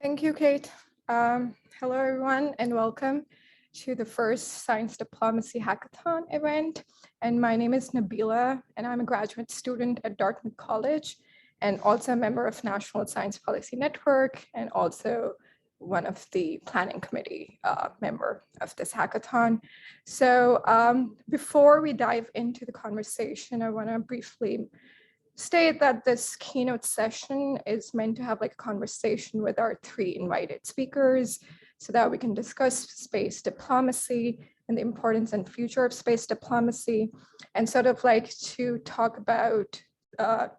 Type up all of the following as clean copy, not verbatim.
Thank you, Kate. Hello, everyone, and welcome to the first Science Diplomacy Hackathon event. And my name is Nabila, and I'm a graduate student at Dartmouth College, and also a member of National Science Policy Network, and also one of the planning committee member of this hackathon. So before we dive into the conversation, I want to briefly state that this keynote session is meant to have like a conversation with our three invited speakers so that we can discuss space diplomacy and the importance and future of space diplomacy, and sort of like to talk about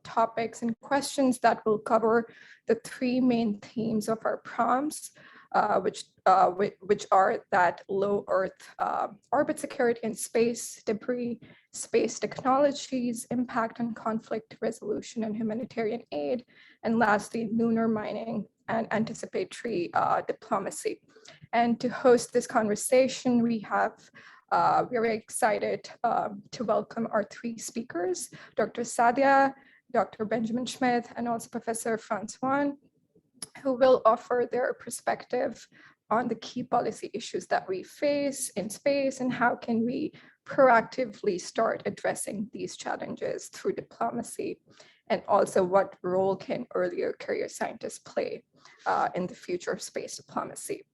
topics and questions that will cover the three main themes of our prompts, which are that low Earth orbit security and space debris, space technologies, impact on conflict resolution and humanitarian aid, and lastly, lunar mining and anticipatory diplomacy. And to host this conversation, we are very excited to welcome our three speakers, Dr. Sadia, Dr. Benjamin Schmidt, and also Professor Francois, who will offer their perspective on the key policy issues that we face in space and how can we proactively start addressing these challenges through diplomacy, and also what role can earlier career scientists play in the future of space diplomacy.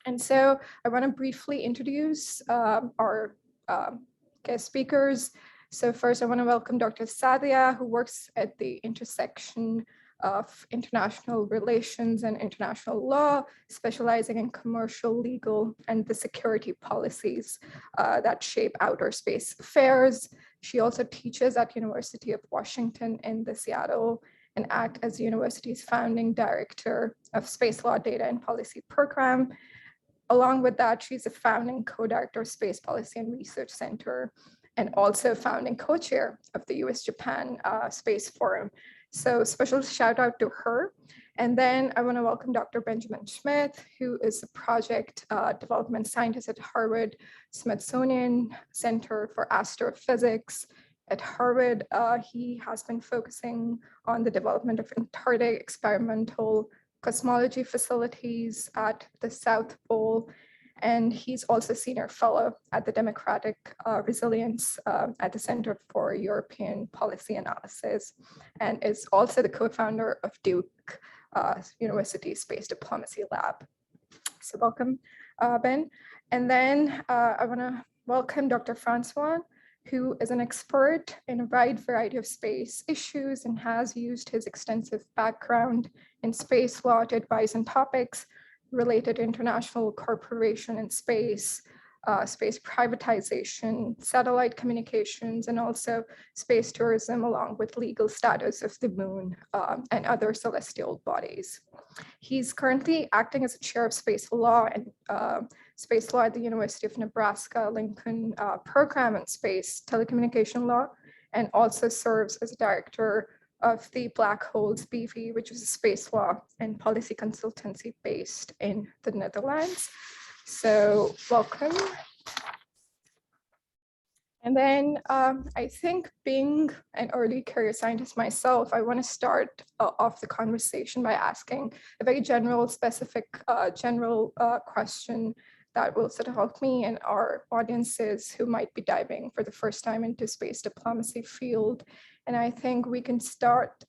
And so I want to briefly introduce our guest speakers. So first I want to welcome Dr. Sadia, who works at the intersection of international relations and international law, specializing in commercial, legal, and the security policies that shape outer space affairs. She also teaches at University of Washington in the Seattle and acts as the university's founding director of Space Law Data and Policy Program. Along with that, she's a founding co-director of Space Policy and Research Center, and also founding co-chair of the US-Japan Space Forum. So special shout out to her. And then I want to welcome Dr. Benjamin Schmidt, who is a project development scientist at Harvard Smithsonian Center for Astrophysics. At Harvard, he has been focusing on the development of Antarctic experimental cosmology facilities at the South Pole. And he's also senior fellow at the Democratic Resilience at the Center for European Policy Analysis, and is also the co-founder of Duke University Space Diplomacy Lab. So welcome, Ben. And then I want to welcome Dr. Francois, who is an expert in a wide variety of space issues and has used his extensive background in space law to advise on topics related to international cooperation in space, space privatization, satellite communications, and also space tourism, along with legal status of the moon and other celestial bodies. He's currently acting as a chair of space law and space law at the University of Nebraska Lincoln program in space telecommunication law, and also serves as a director of the Black Holes BV, which is a space law and policy consultancy based in the Netherlands. So welcome. And then I think being an early career scientist myself, I want to start off the conversation by asking a very general, specific, question that will sort of help me and our audiences who might be diving for the first time into space diplomacy field. And I think we can start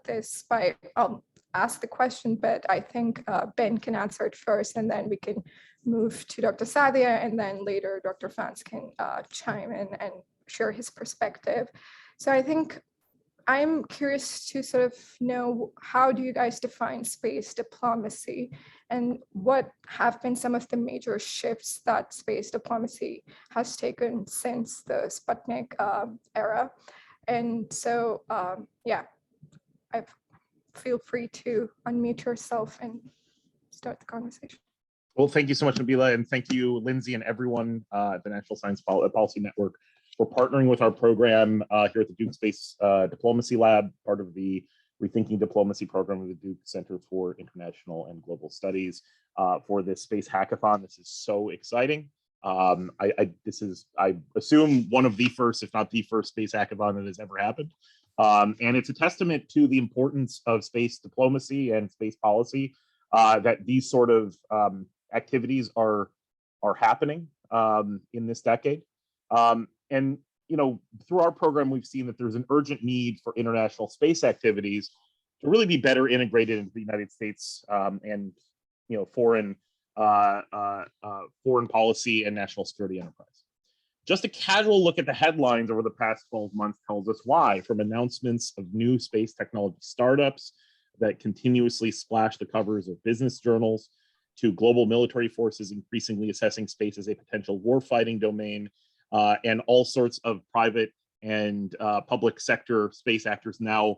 this by, I'll ask the question, but I think Ben can answer it first, and then we can move to Dr. Sadia, and then later Dr. Franz can chime in and share his perspective. So I think I'm curious to sort of know, how do you guys define space diplomacy, and what have been some of the major shifts that space diplomacy has taken since the Sputnik era? And so, yeah, feel free to unmute yourself and start the conversation. Well, thank you so much, Nabila, and thank you, Lindsay, and everyone at the National Science Policy Network for partnering with our program here at the Duke Space Diplomacy Lab, part of the Rethinking Diplomacy program of the Duke Center for International and Global Studies for this Space Hackathon. This is so exciting. This is, I assume, one of the first, if not the first, space hackathon that has ever happened. And it's a testament to the importance of space diplomacy and space policy that these sort of activities are happening in this decade. And through our program, we've seen that there's an urgent need for international space activities to really be better integrated into the United States and foreign policy and national security enterprise. Just a casual look at the headlines over the past 12 months tells us why, from announcements of new space technology startups that continuously splash the covers of business journals, to global military forces increasingly assessing space as a potential warfighting domain, and all sorts of private and public sector space actors now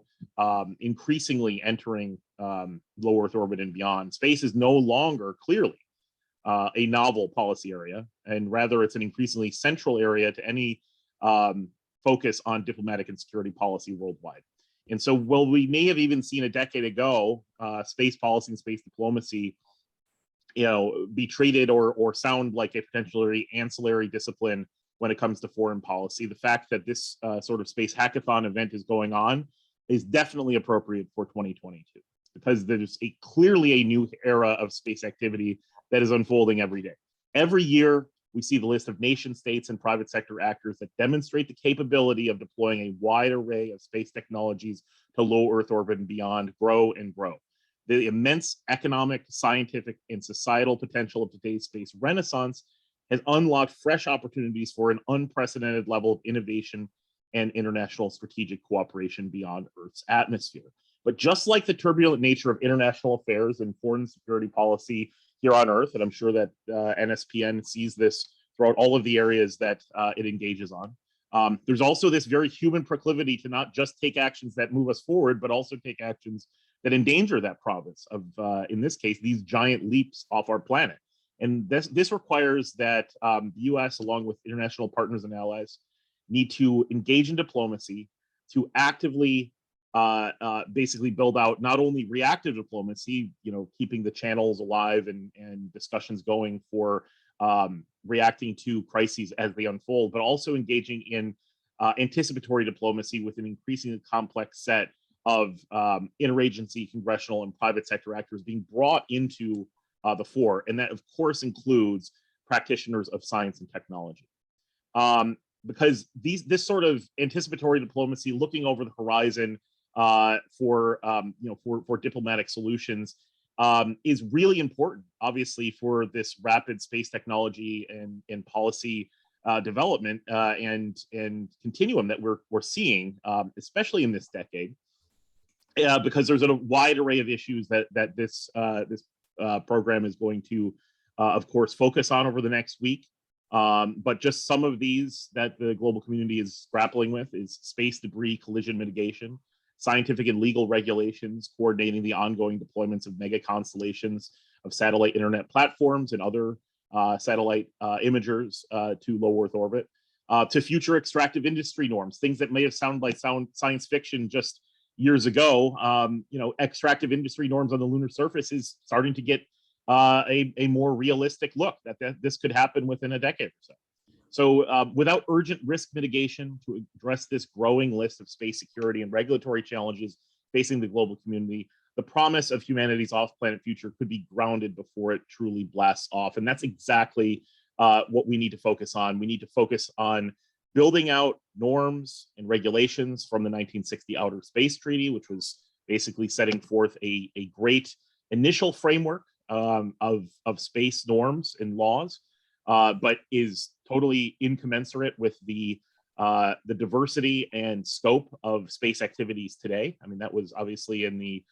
increasingly entering low Earth orbit and beyond. Space is no longer clearly a novel policy area, and rather it's an increasingly central area to any focus on diplomatic and security policy worldwide. And so while we may have even seen a decade ago space policy and space diplomacy be treated or sound like a potentially ancillary discipline when it comes to foreign policy, the fact that this sort of space hackathon event is going on is definitely appropriate for 2022, because there's clearly a new era of space activity that is unfolding every day. Every year, we see the list of nation states and private sector actors that demonstrate the capability of deploying a wide array of space technologies to low Earth orbit and beyond grow and grow. The immense economic, scientific, and societal potential of today's space renaissance has unlocked fresh opportunities for an unprecedented level of innovation and international strategic cooperation beyond Earth's atmosphere. But just like the turbulent nature of international affairs and foreign security policy here on Earth, and I'm sure that NSPN sees this throughout all of the areas that it engages on, there's also this very human proclivity to not just take actions that move us forward, but also take actions that endanger that province of, in this case, these giant leaps off our planet. And this requires that the US, along with international partners and allies, need to engage in diplomacy to actively basically build out not only reactive diplomacy, keeping the channels alive and discussions going for reacting to crises as they unfold, but also engaging in anticipatory diplomacy with an increasingly complex set of interagency, congressional, and private sector actors being brought into the fore. And that, of course, includes practitioners of science and technology. Because this sort of anticipatory diplomacy, looking over the horizon for diplomatic solutions, is really important, obviously, for this rapid space technology and policy development and continuum that we're seeing, especially in this decade, because there's a wide array of issues that this program is going to, of course, focus on over the next week. But just some of these that the global community is grappling with is space debris collision mitigation, scientific and legal regulations, coordinating the ongoing deployments of mega constellations of satellite internet platforms and other satellite imagers to low Earth orbit, to future extractive industry norms, things that may have sounded like science fiction just years ago. Extractive industry norms on the lunar surface is starting to get a more realistic look that this could happen within a decade or so. So without urgent risk mitigation to address this growing list of space security and regulatory challenges facing the global community, the promise of humanity's off-planet future could be grounded before it truly blasts off. And that's exactly what we need to focus on. We need to focus on building out norms and regulations from the 1960 Outer Space Treaty, which was basically setting forth a great initial framework of space norms and laws, but is totally incommensurate with the diversity and scope of space activities today. I mean, that was obviously in the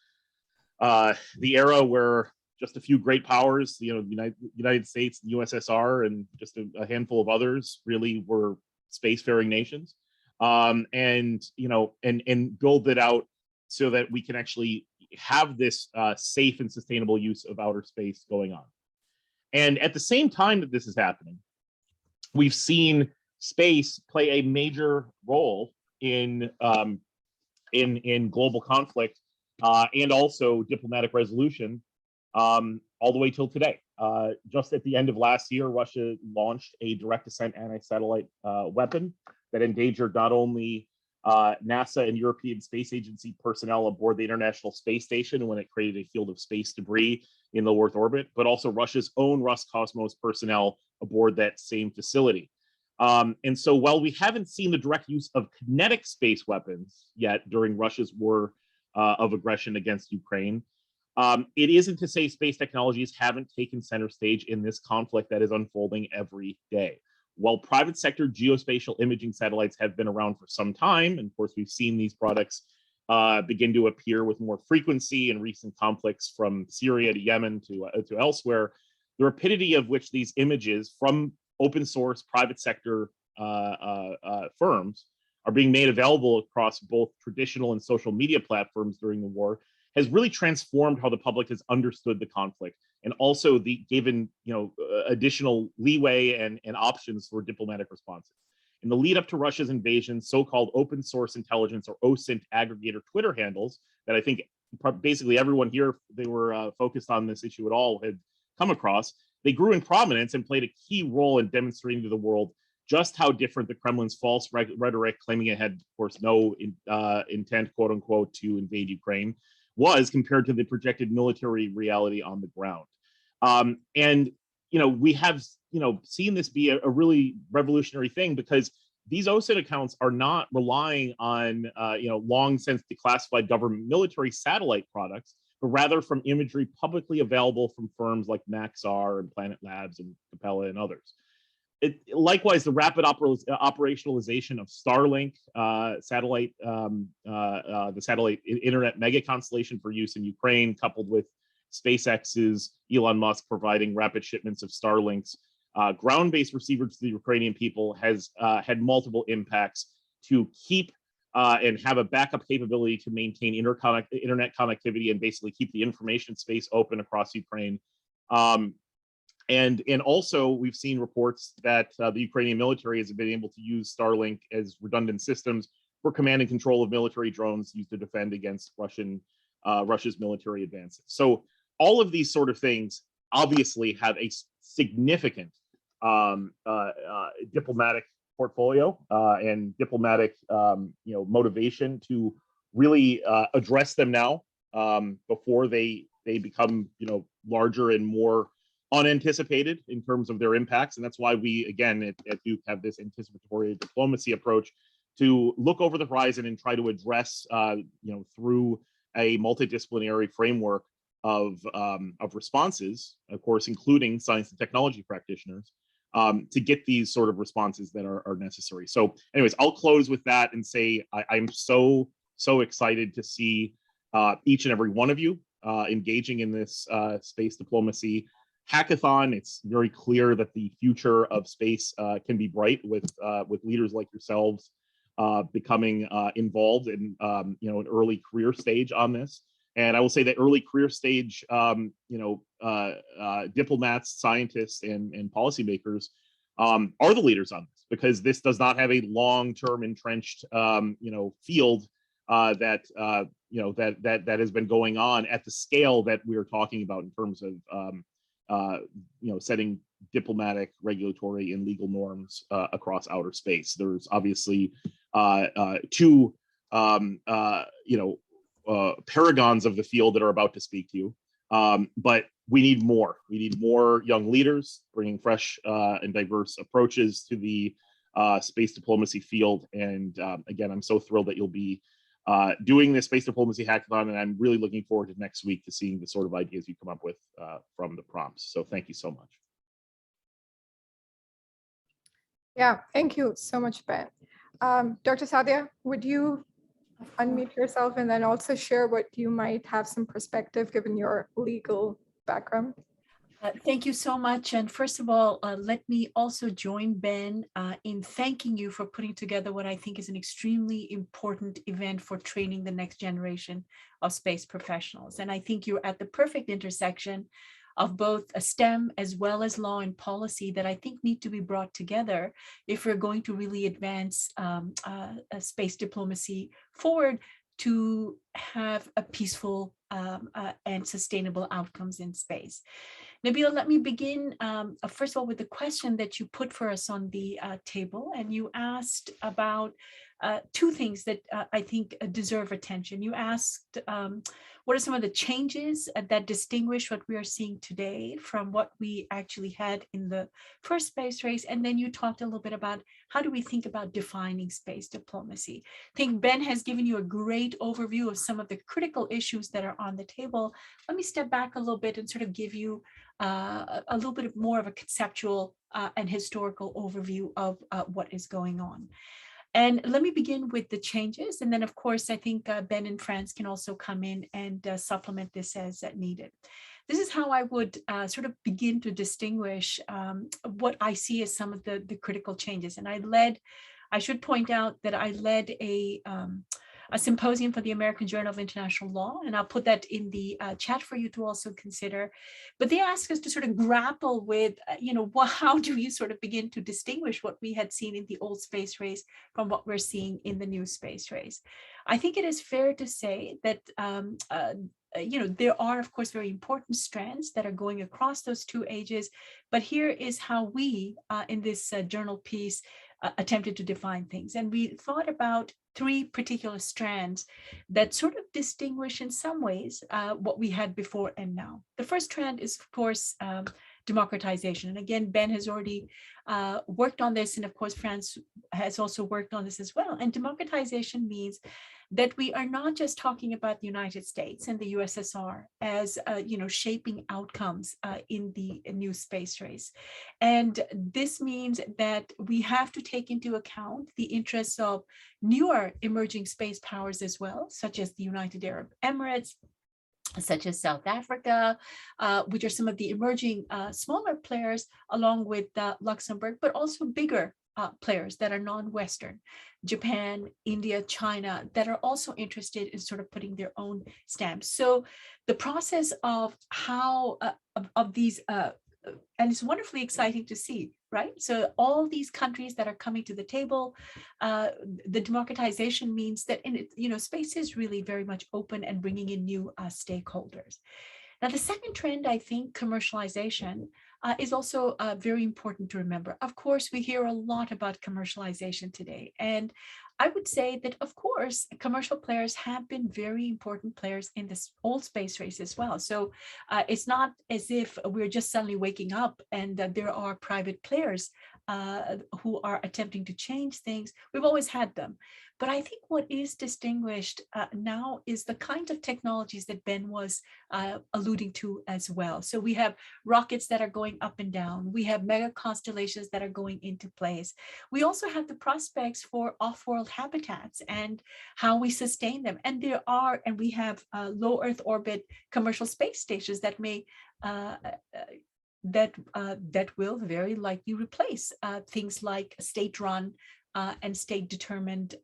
era where just a few great powers, the United States, the USSR, and just a handful of others really were spacefaring nations, and build it out so that we can actually have this safe and sustainable use of outer space going on. And at the same time that this is happening, we've seen space play a major role in global conflict and also diplomatic resolution all the way till today. Just at the end of last year, Russia launched a direct ascent anti-satellite weapon that endangered not only NASA and European Space Agency personnel aboard the International Space Station when it created a field of space debris in low Earth orbit, but also Russia's own Roscosmos personnel aboard that same facility. And so while we haven't seen the direct use of kinetic space weapons yet during Russia's war of aggression against Ukraine, it isn't to say space technologies haven't taken center stage in this conflict that is unfolding every day. While private sector geospatial imaging satellites have been around for some time, and of course we've seen these products begin to appear with more frequency in recent conflicts from Syria to Yemen to elsewhere, the rapidity of which these images from open source private sector firms are being made available across both traditional and social media platforms during the war has really transformed how the public has understood the conflict, and also given additional leeway and options for diplomatic responses. In the lead up to Russia's invasion, so-called open source intelligence or OSINT aggregator Twitter handles that I think basically everyone here, they were focused on this issue at all, had come across, they grew in prominence and played a key role in demonstrating to the world just how different the Kremlin's false rhetoric, claiming it had, of course, no intent, quote unquote, to invade Ukraine, was compared to the projected military reality on the ground. And we have seen this be a really revolutionary thing, because these OSINT accounts are not relying on long since declassified government military satellite products, but rather from imagery publicly available from firms like Maxar and Planet Labs and Capella and others. Likewise, the rapid operationalization of Starlink satellite, the satellite internet mega constellation for use in Ukraine, coupled with SpaceX's Elon Musk providing rapid shipments of Starlink's ground-based receivers to the Ukrainian people, has had multiple impacts to keep and have a backup capability to maintain internet connectivity and basically keep the information space open across Ukraine. And also, we've seen reports that the Ukrainian military has been able to use Starlink as redundant systems for command and control of military drones used to defend against Russia's military advances. So all of these sort of things obviously have a significant diplomatic portfolio and diplomatic motivation to really address them now before they become larger and more unanticipated in terms of their impacts. And that's why we, again, at Duke have this anticipatory diplomacy approach to look over the horizon and try to address, through a multidisciplinary framework of responses, of course, including science and technology practitioners, to get these sort of responses that are necessary. So anyways, I'll close with that and say I'm so excited to see each and every one of you engaging in this space diplomacy hackathon. It's very clear that the future of space can be bright with leaders like yourselves becoming involved in an early career stage on this. And I will say that early career stage diplomats, scientists, and policymakers are the leaders on this, because this does not have a long-term entrenched field that has been going on at the scale that we are talking about in terms of setting diplomatic, regulatory, and legal norms across outer space. There's obviously two paragons of the field that are about to speak to you, but we need more. We need more young leaders bringing fresh and diverse approaches to the space diplomacy field. And again, I'm so thrilled that you'll be doing this space diplomacy hackathon, and I'm really looking forward to next week to seeing the sort of ideas you come up with from the prompts. So thank you so much. Yeah, thank you so much, Ben. Dr. Sadia, would you unmute yourself and then also share what you might have some perspective given your legal background? Thank you so much. And first of all, let me also join Ben in thanking you for putting together what I think is an extremely important event for training the next generation of space professionals. And I think you're at the perfect intersection of both a STEM as well as law and policy that I think need to be brought together if we're going to really advance space diplomacy forward to have a peaceful and sustainable outcomes in space. Nabila, let me begin, first of all, with the question that you put for us on the table. And you asked about two things that I think deserve attention. You asked, what are some of the changes that distinguish what we are seeing today from what we actually had in the first space race? And then you talked a little bit about how do we think about defining space diplomacy. I think Ben has given you a great overview of some of the critical issues that are on the table. Let me step back a little bit and sort of give you a little bit more of a conceptual and historical overview of what is going on. And let me begin with the changes. And then, of course, I think Ben and Franz can also come in and supplement this as needed. This is how I would sort of begin to distinguish what I see as some of the critical changes. And I should point out that I led a symposium for the American Journal of International Law, and I'll put that in the chat for you to also consider. But they asked us to sort of grapple with, how do you sort of begin to distinguish what we had seen in the old space race from what we're seeing in the new space race? I think it is fair to say that there are, of course, very important strands that are going across those two ages. But here is how we, in this journal piece, attempted to define things. And we thought about three particular strands that sort of distinguish in some ways what we had before and now. The first strand is, of course, democratization. And again, Ben has already worked on this. And of course, Franz has also worked on this as well. And democratization means that we are not just talking about the United States and the USSR as, shaping outcomes in the new space race. And this means that we have to take into account the interests of newer emerging space powers as well, such as the United Arab Emirates, such as South Africa, which are some of the emerging smaller players, along with Luxembourg, but also bigger players that are non-Western, Japan, India, China, that are also interested in sort of putting their own stamps. So the process of how of these, and it's wonderfully exciting to see, right? So all these countries that are coming to the table, the democratization means that space is really very much open and bringing in new stakeholders. Now, the second trend, I think, commercialization, is also very important to remember. Of course, we hear a lot about commercialization today. And I would say that, of course, commercial players have been very important players in this old space race as well. So it's not as if we're just suddenly waking up and there are private players who are attempting to change things. We've always had them. But I think what is distinguished now is the kinds of technologies that Ben was alluding to as well. So we have rockets that are going up and down. We have mega constellations that are going into place. We also have the prospects for off-world habitats and how we sustain them. And we have low Earth orbit commercial space stations that may that will very likely replace things like state-run and state-determined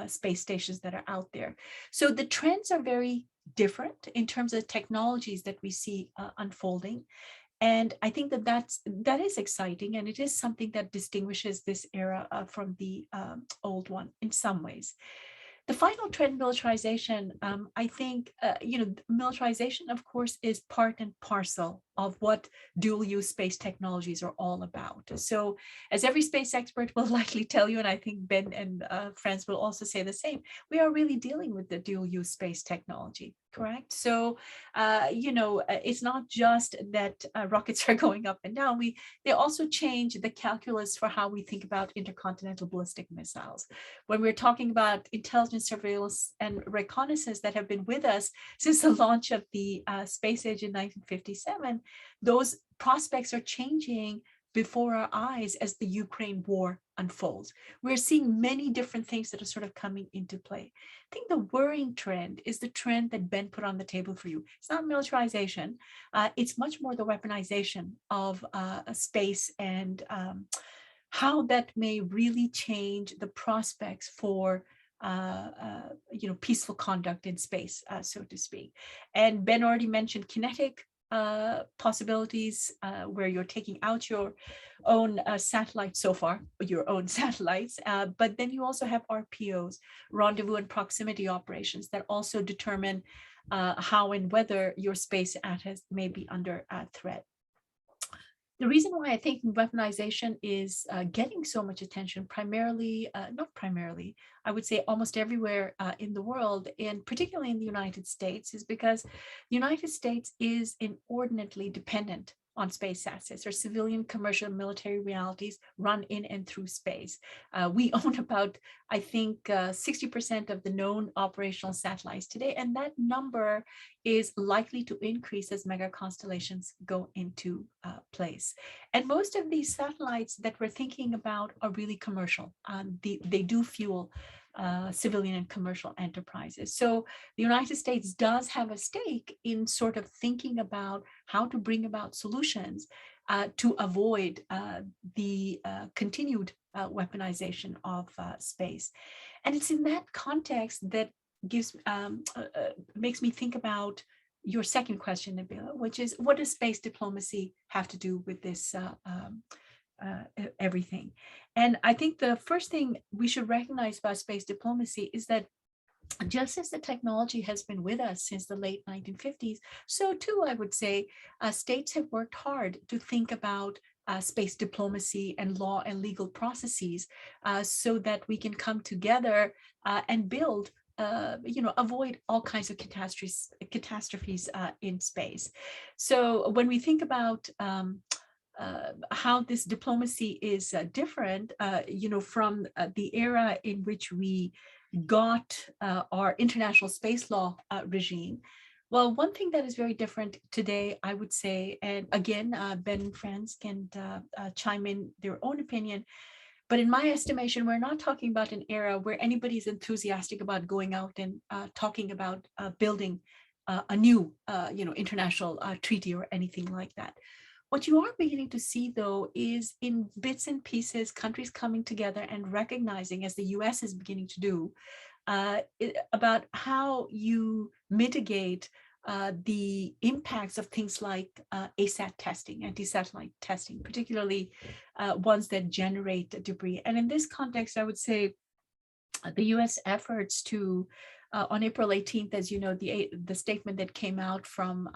space stations that are out there. So the trends are very different in terms of technologies that we see unfolding. And I think that is exciting, and it is something that distinguishes this era from the old one in some ways. The final trend, militarization, I think, militarization, of course, is part and parcel of what dual-use space technologies are all about. So as every space expert will likely tell you, and I think Ben and Franz will also say the same, we are really dealing with the dual-use space technology, correct? So, it's not just that rockets are going up and down. They also change the calculus for how we think about intercontinental ballistic missiles. When we're talking about intelligence, surveillance, and reconnaissance that have been with us since the launch of the space age in 1957, those prospects are changing before our eyes as the Ukraine war unfolds. We're seeing many different things that are sort of coming into play. I think the worrying trend is the trend that Ben put on the table for you. It's not militarization. It's much more the weaponization of space and how that may really change the prospects for peaceful conduct in space, so to speak. And Ben already mentioned kinetic possibilities where you're taking out your own satellites so far, your own satellites, but then you also have RPOs, rendezvous and proximity operations, that also determine how and whether your space assets may be under threat. The reason why I think weaponization is getting so much attention, primarily, not primarily, I would say almost everywhere in the world, and particularly in the United States, is because the United States is inordinately dependent on space assets, or civilian, commercial, military realities run in and through space. We own about, I think, 60% of the known operational satellites today, and that number is likely to increase as mega constellations go into place. And most of these satellites that we're thinking about are really commercial. They do fuel civilian and commercial enterprises. So the United States does have a stake in sort of thinking about how to bring about solutions to avoid the continued weaponization of space. And it's in that context that makes me think about your second question, Nabila, which is, what does space diplomacy have to do with this everything? And I think the first thing we should recognize about space diplomacy is that just as the technology has been with us since the late 1950s, so too, I would say, states have worked hard to think about space diplomacy and law and legal processes so that we can come together and build, avoid all kinds of catastrophes in space. So when we think about how this diplomacy is different, from the era in which we got our international space law regime. Well, one thing that is very different today, I would say, and again, Ben and friends can chime in their own opinion, but in my estimation, we're not talking about an era where anybody's enthusiastic about going out and talking about building a new, international treaty or anything like that. What you are beginning to see, though, is in bits and pieces, countries coming together and recognizing, as the US is beginning to do, about how you mitigate the impacts of things like ASAT testing, anti-satellite testing, particularly ones that generate debris. And in this context, I would say the US efforts to, on April 18th, as you know, the statement that came out from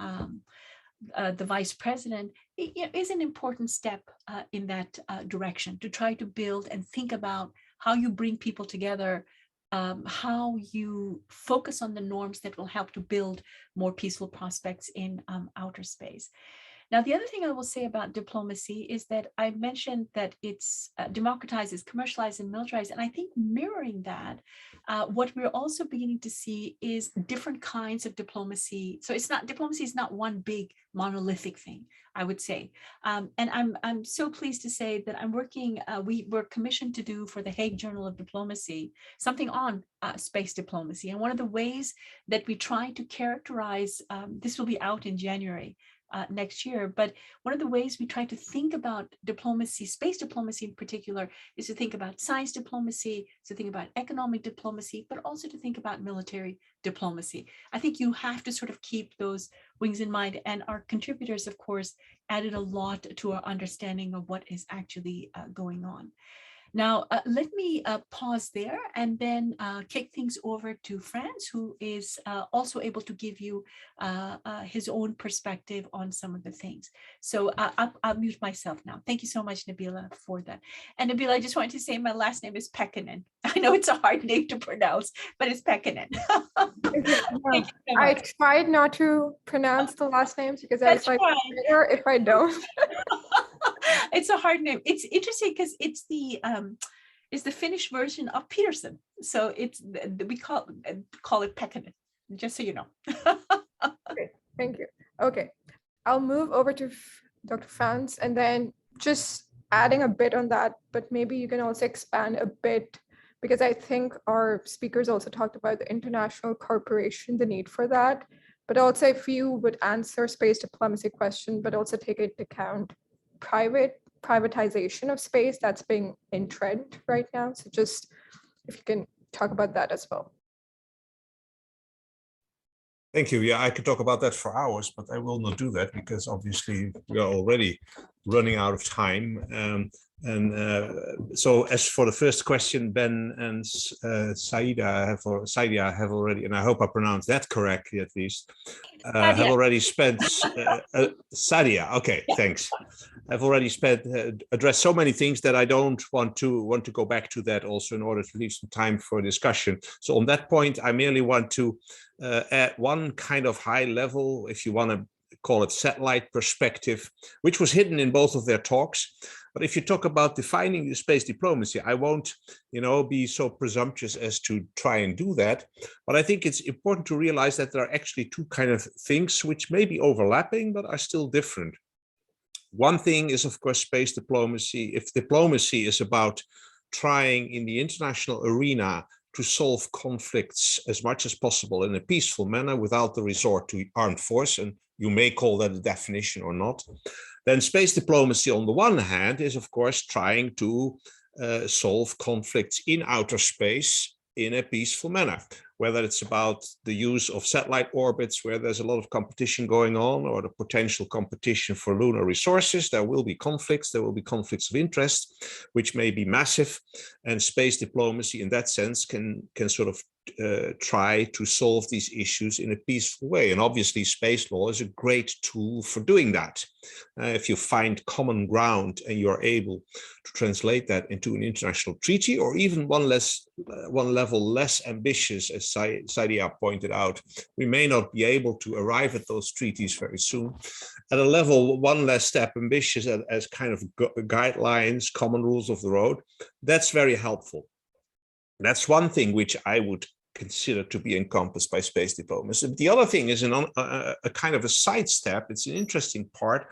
the vice president is an important step in that direction, to try to build and think about how you bring people together, how you focus on the norms that will help to build more peaceful prospects in outer space. Now, the other thing I will say about diplomacy is that I mentioned that it's democratized, commercialized, and militarized. And I think mirroring that, what we're also beginning to see is different kinds of diplomacy. So diplomacy is not one big monolithic thing, I would say. And I'm so pleased to say that I'm working, we were commissioned to do for the Hague Journal of Diplomacy, something on space diplomacy. And one of the ways that we try to characterize, this will be out in January, next year. But one of the ways we try to think about diplomacy, space diplomacy in particular, is to think about science diplomacy, to think about economic diplomacy, but also to think about military diplomacy. I think you have to sort of keep those wings in mind. And our contributors, of course, added a lot to our understanding of what is actually going on. Now, let me pause there and then kick things over to Franz, who is also able to give you his own perspective on some of the things. So I'll mute myself now. Thank you so much, Nabila, for that. And Nabila, I just wanted to say my last name is Pekkanen. I know it's a hard name to pronounce, but it's Pekkanen. I tried not to pronounce the last names because I was like, better if I don't. It's a hard name. It's interesting because it's the Finnish version of Peterson. So we call it Pekkanen, just so you know. Okay, thank you. Okay, I'll move over to Dr. Franz and then just adding a bit on that, but maybe you can also expand a bit, because I think our speakers also talked about the international cooperation, the need for that, but also if you would answer space diplomacy question, but also take into account privatization of space that's being in trend right now. So just if you can talk about that as well. Thank you. Yeah, I could talk about that for hours, but I will not do that because obviously we are already running out of time. So as for the first question, Ben and Saida have already, and I hope I pronounced that correctly at least, have already spent, Sadia, okay, thanks. I've already addressed so many things that I don't want to go back to that also in order to leave some time for discussion. So on that point, I merely want to add one kind of high level, if you want to call it satellite perspective, which was hidden in both of their talks. But if you talk about defining the space diplomacy, I won't, be so presumptuous as to try and do that. But I think it's important to realize that there are actually two kind of things which may be overlapping, but are still different. One thing is, of course, space diplomacy. If diplomacy is about trying in the international arena to solve conflicts as much as possible in a peaceful manner without the resort to armed force, and you may call that a definition or not, then space diplomacy on the one hand is, of course, trying to solve conflicts in outer space in a peaceful manner, whether it's about the use of satellite orbits where there's a lot of competition going on, or the potential competition for lunar resources. There will be conflicts of interest, which may be massive, and space diplomacy in that sense can sort of try to solve these issues in a peaceful way. And obviously space law is a great tool for doing that. If you find common ground and you're able to translate that into an international treaty, or even one level less ambitious, as Saidia pointed out, we may not be able to arrive at those treaties very soon. At a level one less step ambitious as kind of guidelines, common rules of the road, that's very helpful. That's one thing which I would consider to be encompassed by space diplomacy. The other thing is a kind of a sidestep. It's an interesting part.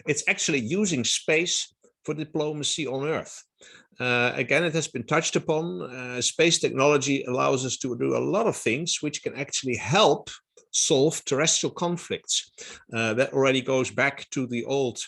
It's actually using space for diplomacy on Earth. Again, it has been touched upon. Space technology allows us to do a lot of things which can actually help solve terrestrial conflicts. That already goes back to the old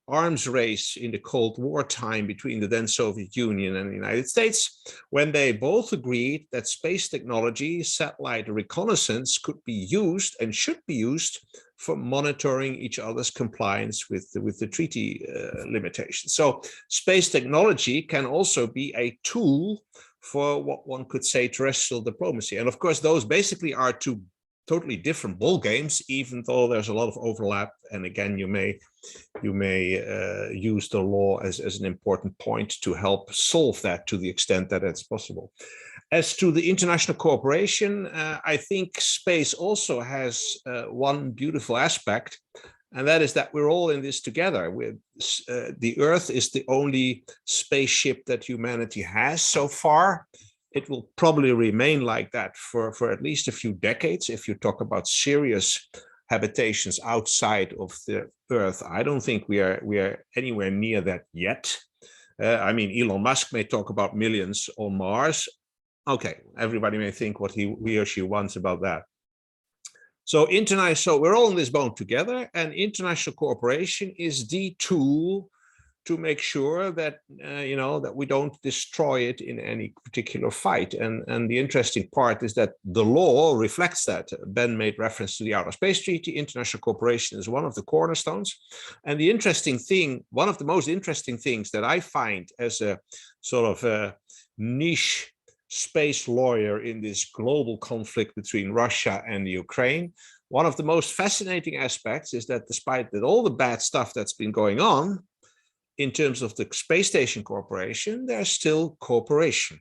arms race in the Cold War time between the then Soviet Union and the United States, when they both agreed that space technology, satellite reconnaissance, could be used and should be used for monitoring each other's compliance with the treaty limitations. So space technology can also be a tool for what one could say terrestrial diplomacy. And of course, those basically are two totally different ball games, even though there's a lot of overlap. And again, you may use the law as an important point to help solve that to the extent that it's possible. As to the international cooperation, I think space also has one beautiful aspect, and that is that we're all in this together. The Earth is the only spaceship that humanity has so far. It will probably remain like that for at least a few decades. If you talk about serious habitations outside of the Earth, I don't think we are anywhere near that yet. I mean, Elon Musk may talk about millions on Mars. Okay, everybody may think what he or she wants about that. So we're all in this boat together, and international cooperation is the tool to make sure that that we don't destroy it in any particular fight. And the interesting part is that the law reflects that. Ben made reference to the Outer Space Treaty. International cooperation is one of the cornerstones. And the interesting thing, one of the most interesting things that I find as a sort of a niche space lawyer in this global conflict between Russia and Ukraine, one of the most fascinating aspects is that despite all the bad stuff that's been going on, in terms of the space station cooperation, there's still cooperation.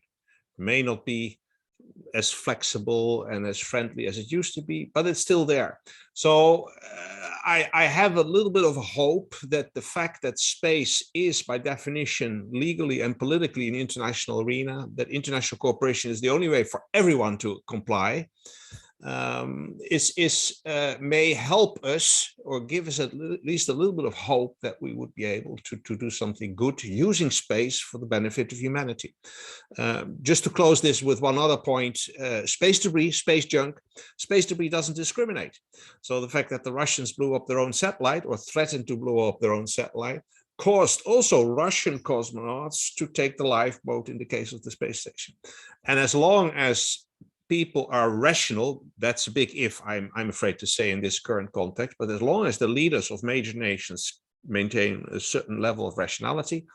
It may not be as flexible and as friendly as it used to be, but it's still there. So I have a little bit of hope that the fact that space is by definition legally and politically an international arena, that international cooperation is the only way for everyone to comply, may help us or give us at least a little bit of hope that we would be able to do something good using space for the benefit of humanity. Just to close this with one other point, space debris, space junk, space debris doesn't discriminate. So the fact that the Russians blew up their own satellite or threatened to blow up their own satellite caused also Russian cosmonauts to take the lifeboat in the case of the space station. And as long as people are rational, that's a big if, I'm afraid to say in this current context, but as long as the leaders of major nations maintain a certain level of rationality,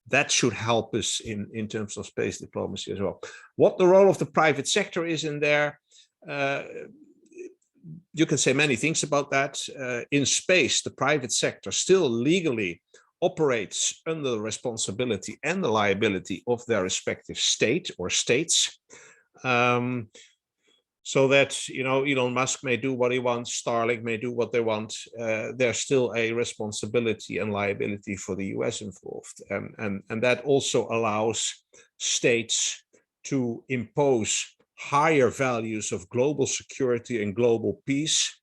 that should help us in terms of space diplomacy as well. What the role of the private sector is in there, you can say many things about that. In space, the private sector still legally operates under the responsibility and the liability of their respective state or states. So that, you know, Elon Musk may do what he wants, Starlink may do what they want. There's still a responsibility and liability for the US involved. And that also allows states to impose higher values of global security and global peace,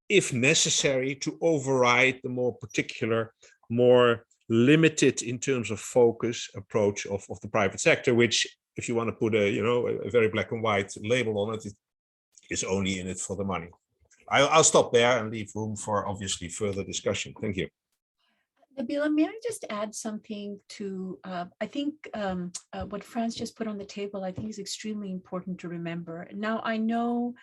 if necessary, to override the more particular, more limited in terms of focus approach of the private sector, which, if you want to put a very black and white label on it, is only in it for the money. I'll stop there and leave room for obviously further discussion. Thank you. Nabila, may I just add something to, I think what Franz just put on the table, I think is extremely important to remember. Now, I know,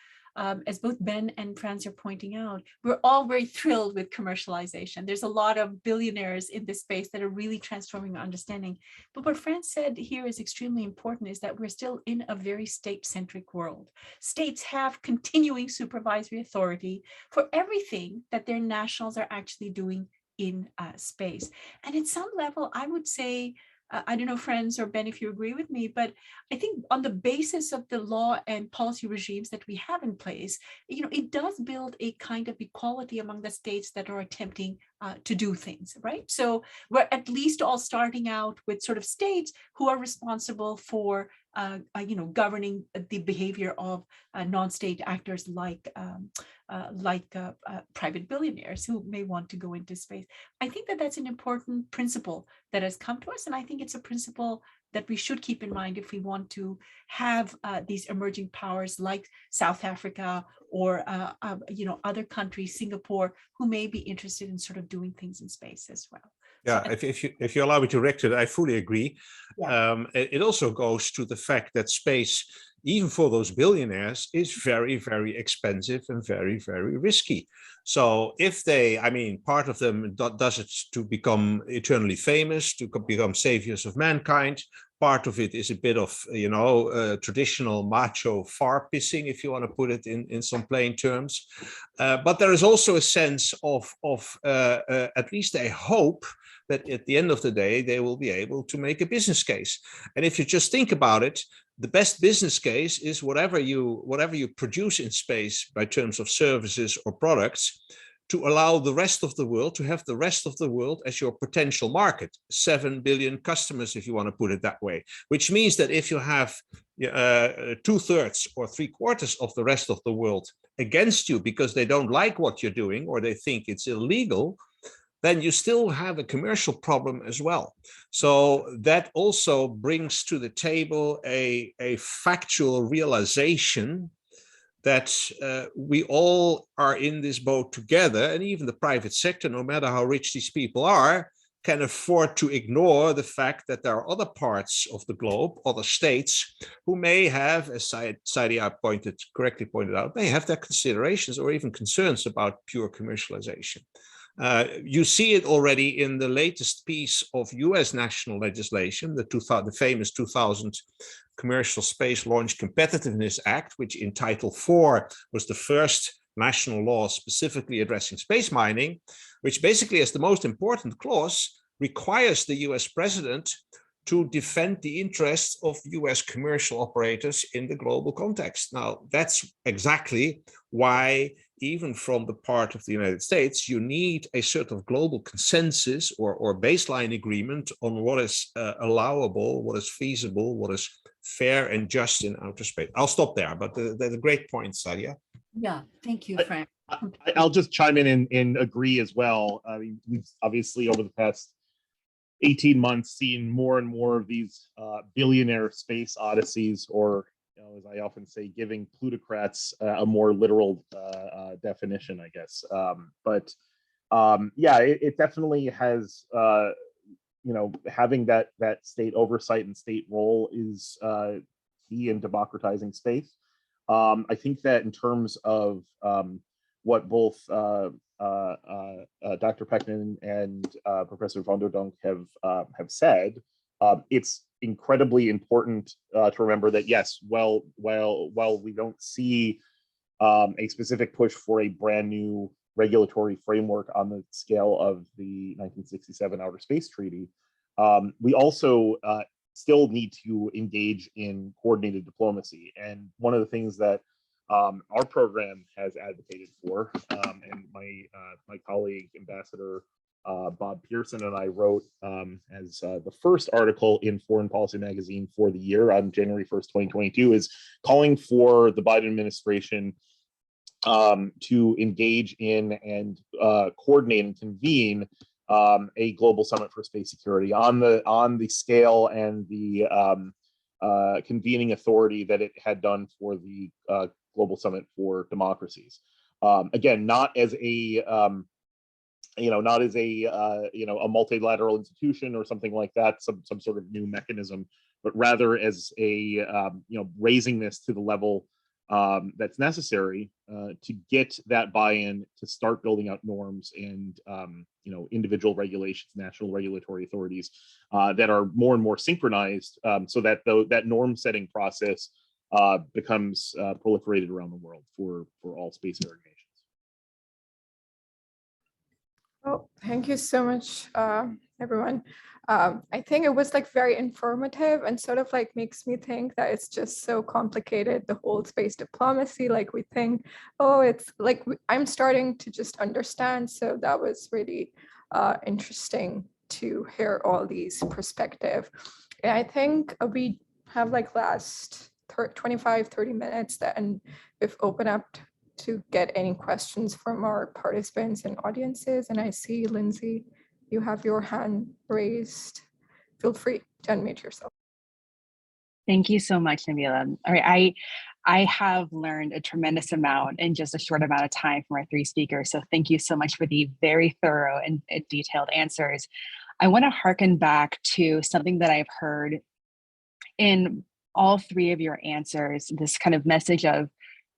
as both Ben and Franz are pointing out, we're all very thrilled with commercialization. There's a lot of billionaires in this space that are really transforming our understanding. But what Franz said here is extremely important, is that we're still in a very state-centric world. States have continuing supervisory authority for everything that their nationals are actually doing in space. And at some level, I would say, I don't know, Franz or Ben, if you agree with me, but I think on the basis of the law and policy regimes that we have in place, you know, it does build a kind of equality among the states that are attempting to do things, right? So we're at least all starting out with sort of states who are responsible for governing the behavior of non-state actors like private billionaires who may want to go into space. I think that that's an important principle that has come to us, and I think it's a principle that we should keep in mind if we want to have these emerging powers like South Africa or other countries, Singapore, who may be interested in sort of doing things in space as well. Yeah, if you allow me to correct it, I fully agree. Yeah. It also goes to the fact that space, even for those billionaires, is very, very expensive and very, very risky. So if they, I mean, part of them does it to become eternally famous, to become saviors of mankind. Part of it is a bit of, traditional macho far pissing, if you want to put it in some plain terms. But there is also a sense of at least a hope that at the end of the day, they will be able to make a business case. And if you just think about it, the best business case is whatever you produce in space by terms of services or products, to allow the rest of the world to have the rest of the world as your potential market, 7 billion customers, if you want to put it that way, which means that if you have 2/3 or 3/4 of the rest of the world against you because they don't like what you're doing or they think it's illegal, then you still have a commercial problem as well. So that also brings to the table a factual realization that we all are in this boat together, and even the private sector, no matter how rich these people are, can afford to ignore the fact that there are other parts of the globe, other states, who may have, as Saidia correctly pointed out, may have their considerations or even concerns about pure commercialization. You see it already in the latest piece of US national legislation, the famous 2000 Commercial Space Launch Competitiveness Act, which in Title IV was the first national law specifically addressing space mining, which basically, as the most important clause, requires the US president to defend the interests of US commercial operators in the global context. Now, that's exactly why, even from the part of the United States, you need a sort of global consensus or baseline agreement on what is allowable, what is feasible, what is fair and just in outer space. I'll stop there, but they're great points, Saidia. Yeah, thank you, Frank. I'll just chime in and agree as well. I mean, we've obviously over the past 18 months seen more and more of these billionaire space odysseys, or as I often say, giving plutocrats a more literal definition, I guess. But it definitely has, having that state oversight and state role is key in democratizing space. I think that in terms of what both Dr. Peckman and Professor van der Donk have said, it's incredibly important to remember that yes, while we don't see a specific push for a brand new regulatory framework on the scale of the 1967 Outer Space Treaty, we also still need to engage in coordinated diplomacy. And one of the things that our program has advocated for, and my colleague, Ambassador Bob Pearson, and I wrote as the first article in Foreign Policy Magazine for the year on January 1st, 2022, is calling for the Biden administration to engage in and coordinate and convene a global summit for space security on the scale and the convening authority that it had done for the global summit for democracies. Again, not as a a multilateral institution or something like that, some sort of new mechanism, but rather as a raising this to the level that's necessary to get that buy-in to start building out norms and individual regulations, national regulatory authorities that are more and more synchronized, so that that norm-setting process becomes proliferated around the world for all space-faring nations. Well, thank you so much, everyone. I think it was like very informative and sort of like makes me think that it's just so complicated, the whole space diplomacy. Like we think, oh, it's like I'm starting to just understand. So that was really interesting to hear all these perspectives. And I think we have like last 25, 30 minutes and we've opened up to get any questions from our participants and audiences. And I see, Lindsay, you have your hand raised. Feel free to unmute yourself. Thank you so much, Nabila. All right, I have learned a tremendous amount in just a short amount of time from our three speakers. So thank you so much for the very thorough and detailed answers. I want to hearken back to something that I've heard in all three of your answers, this kind of message of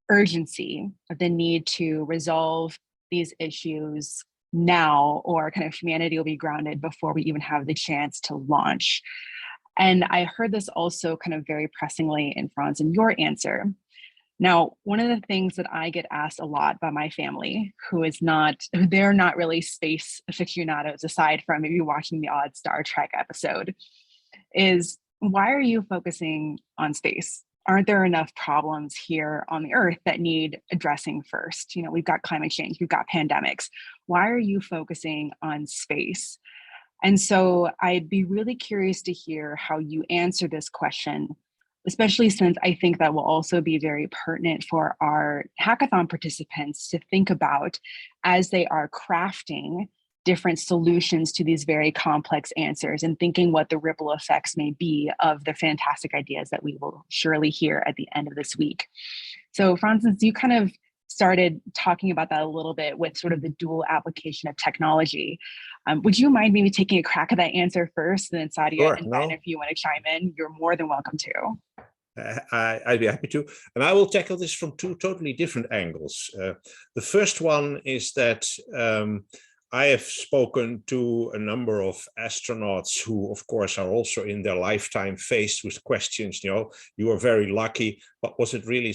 urgency, of the need to resolve these issues now, or kind of humanity will be grounded before we even have the chance to launch. And I heard this also kind of very pressingly in Franz in your answer. Now, one of the things that I get asked a lot by my family, they're not really space aficionados aside from maybe watching the odd Star Trek episode, is why are you focusing on space? Aren't there enough problems here on the Earth that need addressing first? We've got climate change, we've got pandemics. Why are you focusing on space? And so I'd be really curious to hear how you answer this question, especially since I think that will also be very pertinent for our hackathon participants to think about as they are crafting different solutions to these very complex answers and thinking what the ripple effects may be of the fantastic ideas that we will surely hear at the end of this week. So Francis, you kind of started talking about that a little bit with sort of the dual application of technology. Would you mind maybe taking a crack at that answer first, and then Sadia Sure, and Ben, if you want to chime in, you're more than welcome to. I'd be happy to. And I will tackle this from two totally different angles. The first one is that I have spoken to a number of astronauts who, of course, are also in their lifetime faced with questions, you are very lucky, but was it really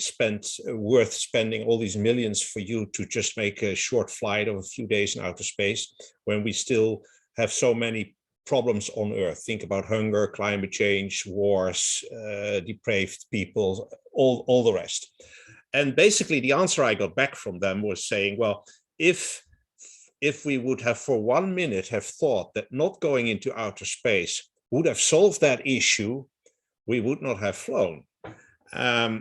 worth spending all these millions for you to just make a short flight of a few days in outer space when we still have so many problems on Earth? Think about hunger, climate change, wars, depraved people, all the rest. And basically the answer I got back from them was saying, well, if we would have for 1 minute have thought that not going into outer space would have solved that issue, we would not have flown.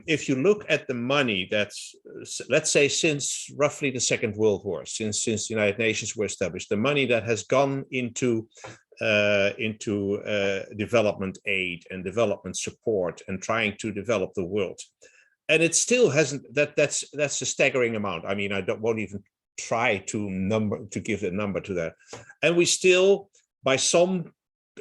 If you look at the money that's, let's say, since roughly the Second World War, since the United Nations were established, the money that has gone into development aid and development support and trying to develop the world, and it still hasn't. That's a staggering amount. I mean, won't even try to give a number to that, and we still, by some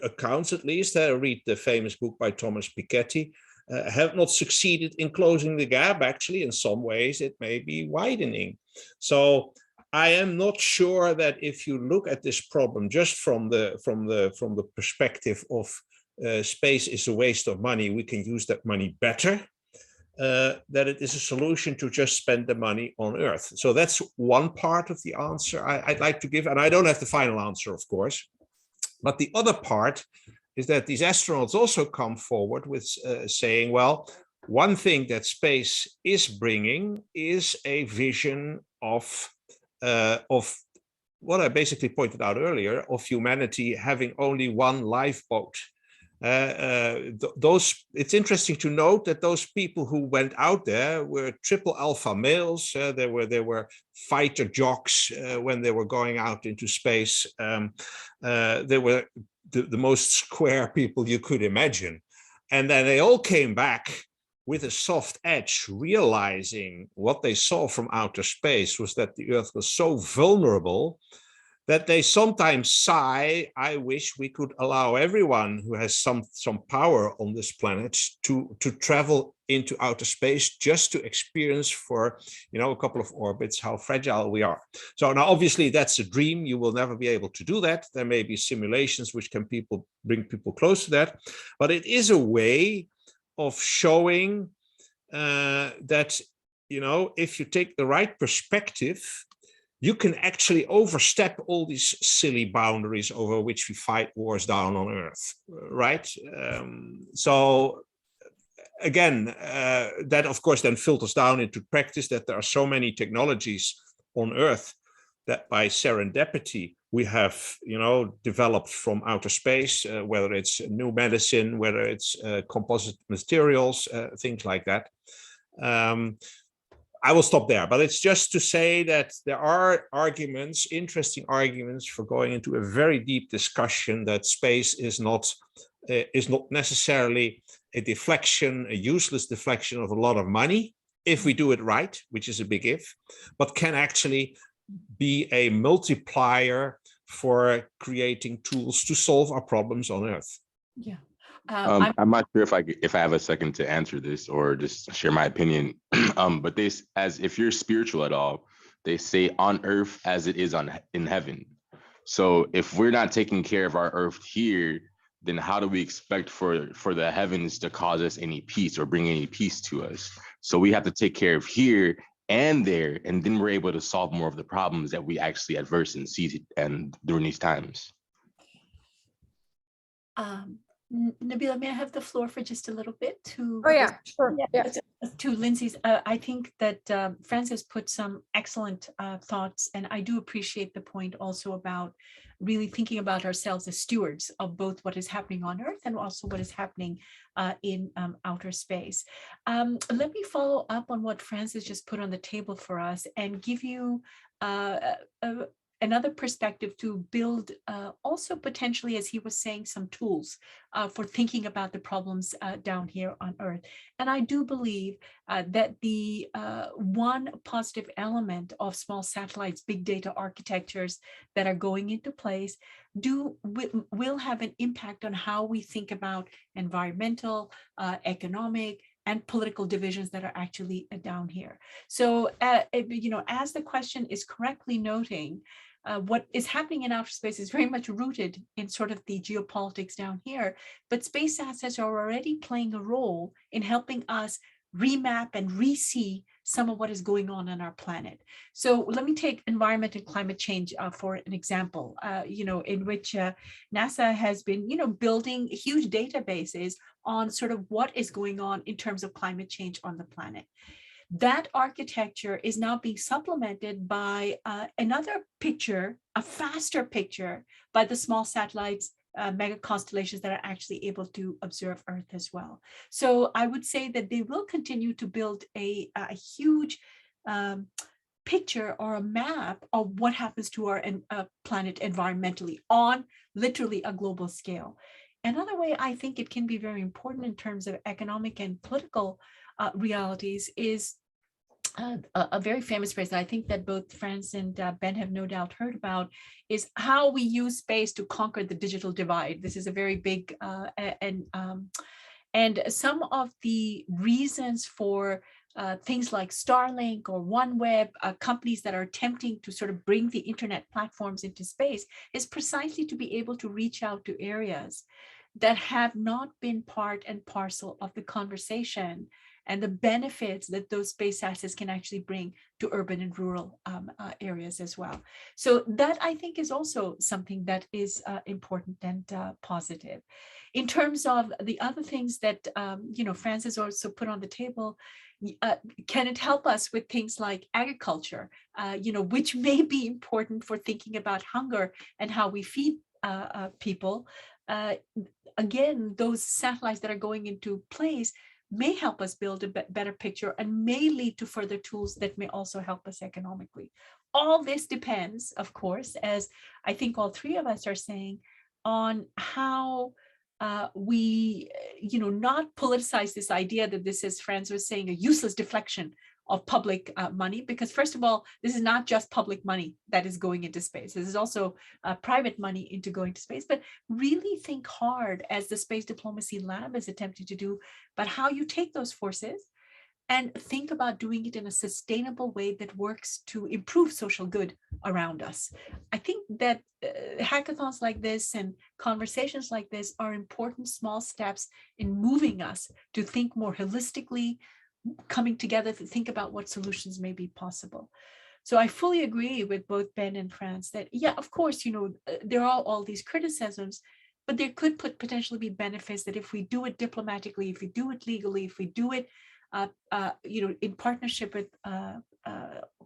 accounts at least, I read the famous book by Thomas Piketty, have not succeeded in closing the gap. Actually, in some ways, it may be widening. So I am not sure that if you look at this problem just from the perspective of space is a waste of money, we can use that money better. that it is a solution to just spend the money on Earth. So that's one part of the answer I'd like to give, and I don't have the final answer, of course. But the other part is that these astronauts also come forward with saying, well, one thing that space is bringing is a vision of what I basically pointed out earlier, of humanity having only one lifeboat. It's interesting to note that those people who went out there were triple alpha males. They were fighter jocks when they were going out into space. They were the most square people you could imagine. And then they all came back with a soft edge, realizing what they saw from outer space was that the Earth was so vulnerable that they sometimes sigh, I wish we could allow everyone who has some power on this planet to travel into outer space just to experience for, a couple of orbits how fragile we are. So now obviously that's a dream. You will never be able to do that. There may be simulations which can bring people close to that, but it is a way of showing that, if you take the right perspective, you can actually overstep all these silly boundaries over which we fight wars down on Earth, right? So again, that of course then filters down into practice, that there are so many technologies on Earth that by serendipity we have, developed from outer space, whether it's new medicine, whether it's composite materials, things like that. I will stop there, but it's just to say that there are arguments, interesting arguments for going into a very deep discussion that space is not necessarily a deflection, a useless deflection of a lot of money, if we do it right, which is a big if, but can actually be a multiplier for creating tools to solve our problems on Earth. Yeah. I'm not sure if I have a second to answer this or just share my opinion. But if you're spiritual at all, they say on earth as it is in heaven. So if we're not taking care of our earth here, then how do we expect for the heavens to cause us any peace or bring any peace to us? So we have to take care of here and there, and then we're able to solve more of the problems that we actually adverse and see and during these times. Nabila, may I have the floor for just a little bit to? Oh yeah, sure. Yeah. To Lindsay's, I think that Francis put some excellent thoughts, and I do appreciate the point also about really thinking about ourselves as stewards of both what is happening on Earth and also what is happening in outer space. Let me follow up on what Francis just put on the table for us and give you another perspective to build also potentially, as he was saying, some tools for thinking about the problems down here on Earth. And I do believe that the one positive element of small satellites, big data architectures that are going into place will have an impact on how we think about environmental, economic, and political divisions that are actually down here. So, as the question is correctly noting, what is happening in outer space is very much rooted in sort of the geopolitics down here, but space assets are already playing a role in helping us remap and re-see some of what is going on our planet. So let me take environment and climate change for an example, in which NASA has been, building huge databases on sort of what is going on in terms of climate change on the planet. That architecture is now being supplemented by another picture, a faster picture by the small satellites, mega constellations that are actually able to observe Earth as well. So I would say that they will continue to build a huge picture or a map of what happens to our planet environmentally on literally a global scale. Another way I think it can be very important in terms of economic and political realities is a very famous phrase that I think that both Franz and Ben have no doubt heard about, is how we use space to conquer the digital divide. This is a very big and some of the reasons for things like Starlink or OneWeb, companies that are attempting to sort of bring the internet platforms into space, is precisely to be able to reach out to areas that have not been part and parcel of the conversation and the benefits that those space assets can actually bring to urban and rural areas as well. So that, I think, is also something that is important and positive. In terms of the other things that Francis also put on the table, can it help us with things like agriculture, which may be important for thinking about hunger and how we feed people? Again, those satellites that are going into place may help us build a better picture and may lead to further tools that may also help us economically. All this depends, of course, as I think all three of us are saying, on how we, not politicize this idea that this is, Franz was saying, a useless deflection of public money, because first of all, this is not just public money that is going into space. This is also private money into going to space, but really think hard, as the Space Diplomacy Lab is attempting to do, about how you take those forces and think about doing it in a sustainable way that works to improve social good around us. I think that hackathons like this and conversations like this are important small steps in moving us to think more holistically, coming together to think about what solutions may be possible. So I fully agree with both Ben and Franz that, yeah, of course, there are all these criticisms, but there could potentially be benefits that if we do it diplomatically, if we do it legally, if we do it in partnership with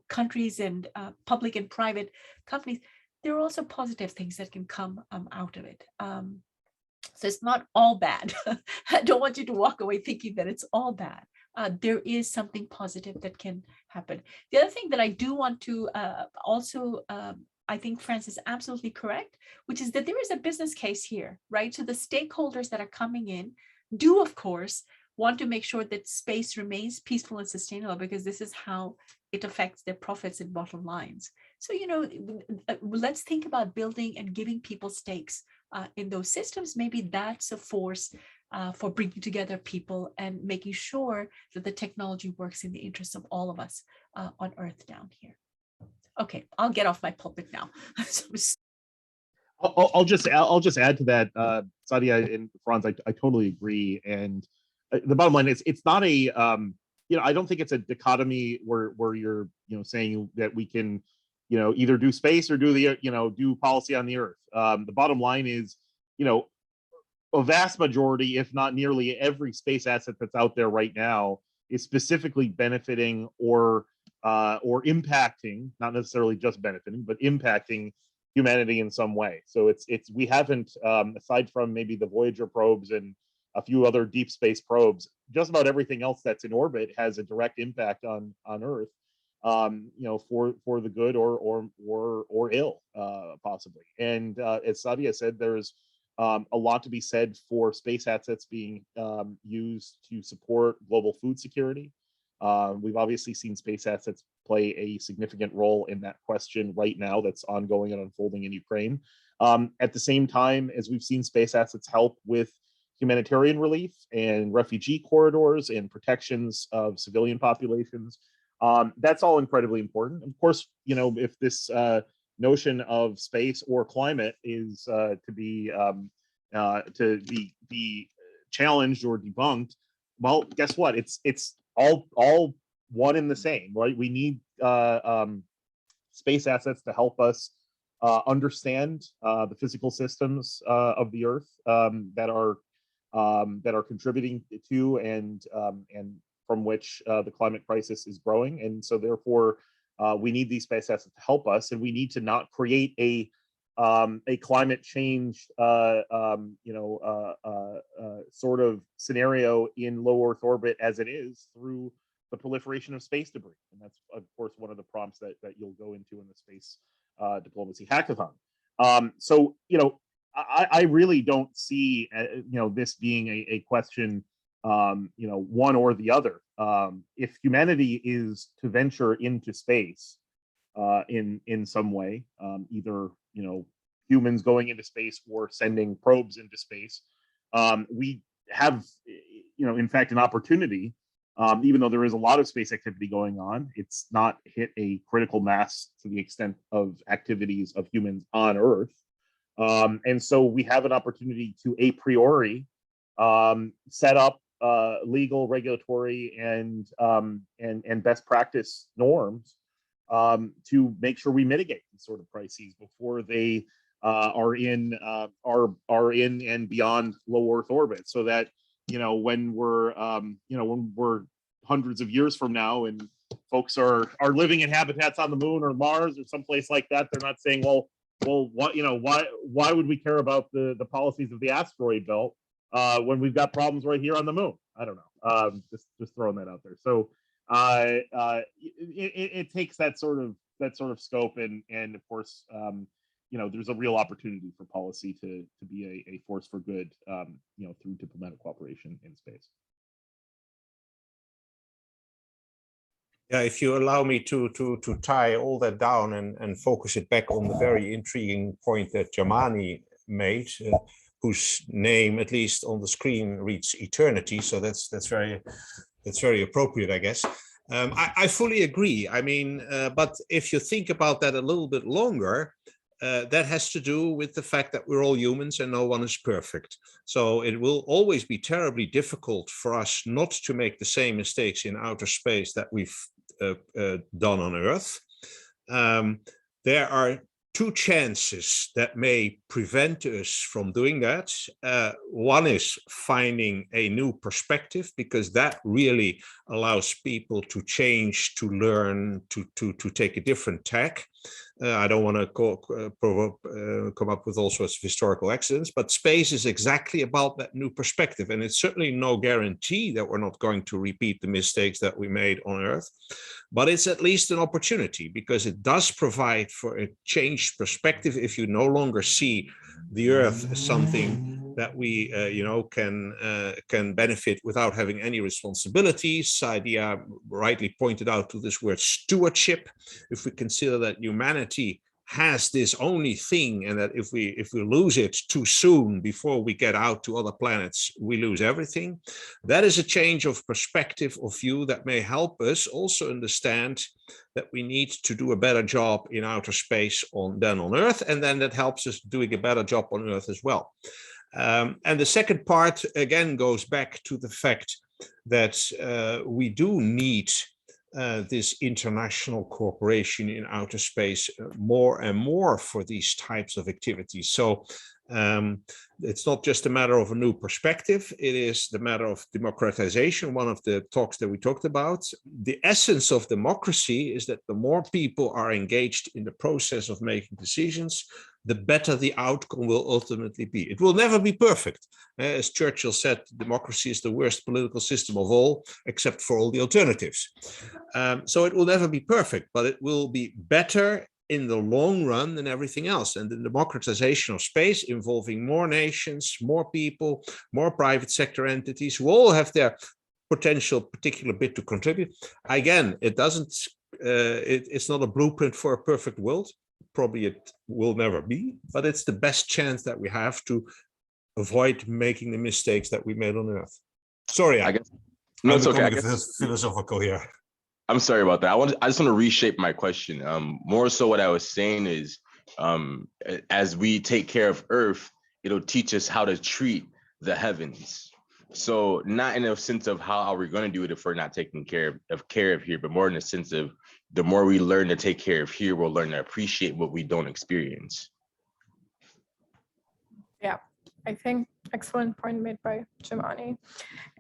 countries and public and private companies, there are also positive things that can come out of it. So it's not all bad. I don't want you to walk away thinking that it's all bad. There is something positive that can happen. The other thing that I do want to also, I think Franz is absolutely correct, which is that there is a business case here, right? So the stakeholders that are coming in do, of course, want to make sure that space remains peaceful and sustainable, because this is how it affects their profits and bottom lines. So, let's think about building and giving people stakes in those systems. Maybe that's a force for bringing together people and making sure that the technology works in the interests of all of us on Earth down here. Okay, I'll get off my pulpit now. I'll just add to that, Sadia and Franz. I totally agree. And the bottom line is, it's not a I don't think it's a dichotomy where you're saying that we can either do space or do the do policy on the Earth. The bottom line is a vast majority, if not nearly every space asset that's out there right now, is specifically benefiting or impacting, not necessarily just benefiting, but impacting humanity in some way. So we haven't, aside from maybe the Voyager probes and a few other deep space probes, just about everything else that's in orbit has a direct impact on Earth, for the good or ill, possibly. And as Sadia said, there's a lot to be said for space assets being used to support global food security. We've obviously seen space assets play a significant role in that question right now that's ongoing and unfolding in Ukraine. At the same time, as we've seen space assets help with humanitarian relief and refugee corridors and protections of civilian populations, that's all incredibly important. Of course, if this notion of space or climate is to be challenged or debunked, well, guess what? It's all one and the same, right? We need space assets to help us understand the physical systems of the Earth that are contributing to and from which the climate crisis is growing. And so therefore, we need these space assets to help us, and we need to not create a climate change sort of scenario in low Earth orbit as it is through the proliferation of space debris. And that's, of course, one of the prompts that you'll go into in the Space Diplomacy Hackathon. So, I really don't see, this being a question, one or the other. If humanity is to venture into space in some way, either, humans going into space or sending probes into space, we have, in fact, an opportunity. Even though there is a lot of space activity going on, it's not hit a critical mass to the extent of activities of humans on Earth. And so we have an opportunity to a priori set up legal, regulatory, and best practice norms to make sure we mitigate these sort of crises before they are in and beyond low Earth orbit, so that when we're hundreds of years from now and folks are living in habitats on the moon or Mars or someplace like that, they're not saying, well, what why would we care about the policies of the asteroid belt when we've got problems right here on the moon? I don't know. Just throwing that out there. So it takes that sort of scope, and of course, there's a real opportunity for policy to be a force for good, through diplomatic cooperation in space. Yeah, if you allow me to tie all that down and focus it back on the very intriguing point that Jamani made, whose name, at least on the screen, reads eternity. So that's very appropriate, I guess. I fully agree. I mean, but if you think about that a little bit longer, that has to do with the fact that we're all humans and no one is perfect. So it will always be terribly difficult for us not to make the same mistakes in outer space that we've done on Earth. There are two chances that may prevent us from doing that. One is finding a new perspective, because that really allows people to change, to learn, to take a different tack. I don't want to come up with all sorts of historical accidents, but space is exactly about that new perspective. And it's certainly no guarantee that we're not going to repeat the mistakes that we made on Earth, but it's at least an opportunity, because it does provide for a changed perspective. If you no longer see the Earth as something that we can benefit without having any responsibilities. Sadia rightly pointed out to this word stewardship. If we consider that humanity has this only thing, and that if we lose it too soon before we get out to other planets, we lose everything, that is a change of perspective, of view, that may help us also understand that we need to do a better job in outer space than on Earth, and then that helps us doing a better job on Earth as well. And the second part again goes back to the fact that we do need this international cooperation in outer space more and more for these types of activities. So it's not just a matter of a new perspective, it is the matter of democratization, one of the talks that we talked about. The essence of democracy is that the more people are engaged in the process of making decisions, the better the outcome will ultimately be. It will never be perfect. As Churchill said, democracy is the worst political system of all, except for all the alternatives. So it will never be perfect, but it will be better in the long run than everything else. And the democratization of space, involving more nations, more people, more private sector entities, who all have their potential particular bit to contribute. Again, it's not a blueprint for a perfect world. Probably it will never be, but it's the best chance that we have to avoid making the mistakes that we made on Earth. Sorry, I guess no, it's okay. I guess philosophical here. I'm sorry about that. I just want to reshape my question. More so, what I was saying is, as we take care of Earth, it'll teach us how to treat the heavens. So not in a sense of how are we going to do it if we're not taking care of here, but more in the sense of the more we learn to take care of here, we'll learn to appreciate what we don't experience. Yeah, I think excellent point made by Jamani.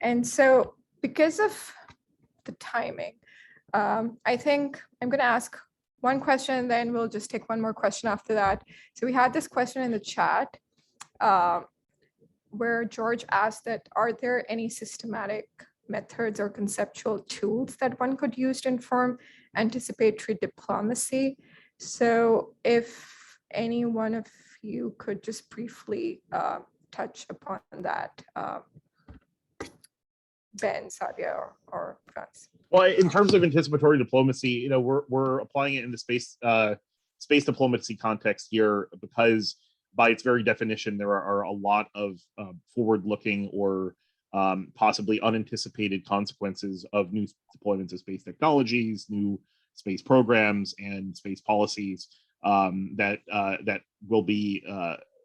And so because of the timing, I think I'm going to ask one question, then we'll just take one more question after that. So we had this question in the chat where George asked that, are there any systematic methods or conceptual tools that one could use to inform anticipatory diplomacy? So if any one of you could just briefly touch upon that, Ben, Sadia, or Franz. Well, in terms of anticipatory diplomacy, we're applying it in the space diplomacy context here, because by its very definition, there are a lot of forward-looking or possibly unanticipated consequences of new deployments of space technologies, new space programs, and space policies that will be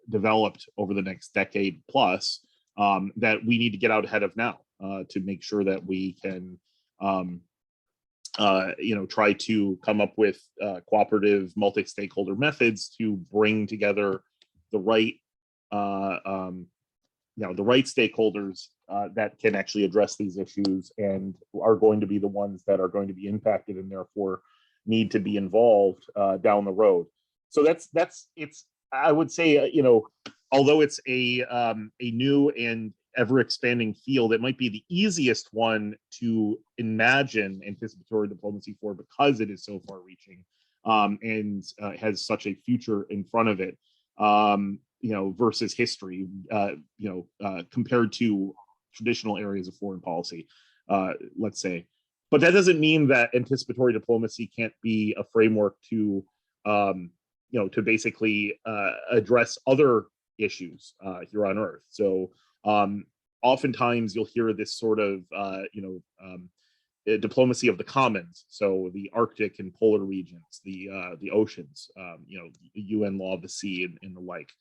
developed over the next decade plus, that we need to get out ahead of now. to make sure that we can try to come up with cooperative multi-stakeholder methods to bring together the right the right stakeholders that can actually address these issues and are going to be the ones that are going to be impacted and therefore need to be involved down the road. So it's I would say although it's a new and ever expanding field, it might be the easiest one to imagine anticipatory diplomacy for because it is so far reaching and has such a future in front of it. Versus history, compared to traditional areas of foreign policy, let's say. But that doesn't mean that anticipatory diplomacy can't be a framework to, to basically address other issues here on Earth. So oftentimes you'll hear this sort of, diplomacy of the commons, so the Arctic and polar regions, the oceans, the UN law of the sea and the like.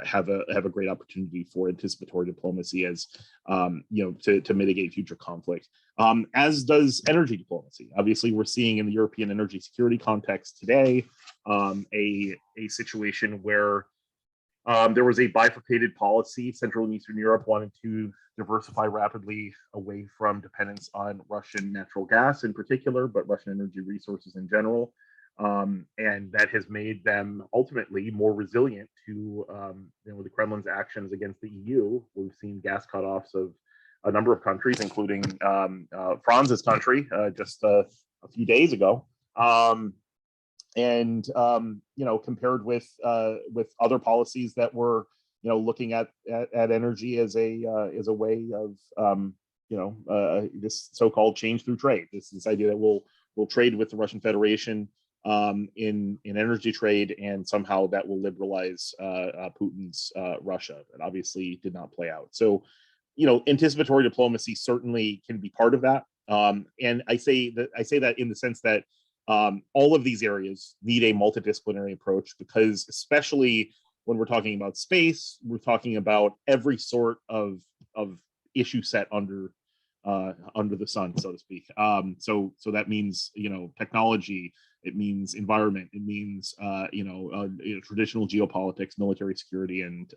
Have a great opportunity for anticipatory diplomacy as to mitigate future conflict, as does energy diplomacy. Obviously, we're seeing in the European energy security context today a situation where there was a bifurcated policy. Central and Eastern Europe wanted to diversify rapidly away from dependence on Russian natural gas in particular, but Russian energy resources in general. And that has made them ultimately more resilient to the Kremlin's actions against the EU. We've seen gas cutoffs of a number of countries, including Franz's country just a few days ago. Compared with other policies that were looking at energy as a way of this so-called change through trade. This idea that we'll trade with the Russian Federation in energy trade, and somehow that will liberalize Putin's Russia. That obviously did not play out. So, anticipatory diplomacy certainly can be part of that. And I say that in the sense that all of these areas need a multidisciplinary approach, because especially when we're talking about space, we're talking about every sort of issue set under the sun, so to speak. So that means technology. It means environment. It means traditional geopolitics, military security, and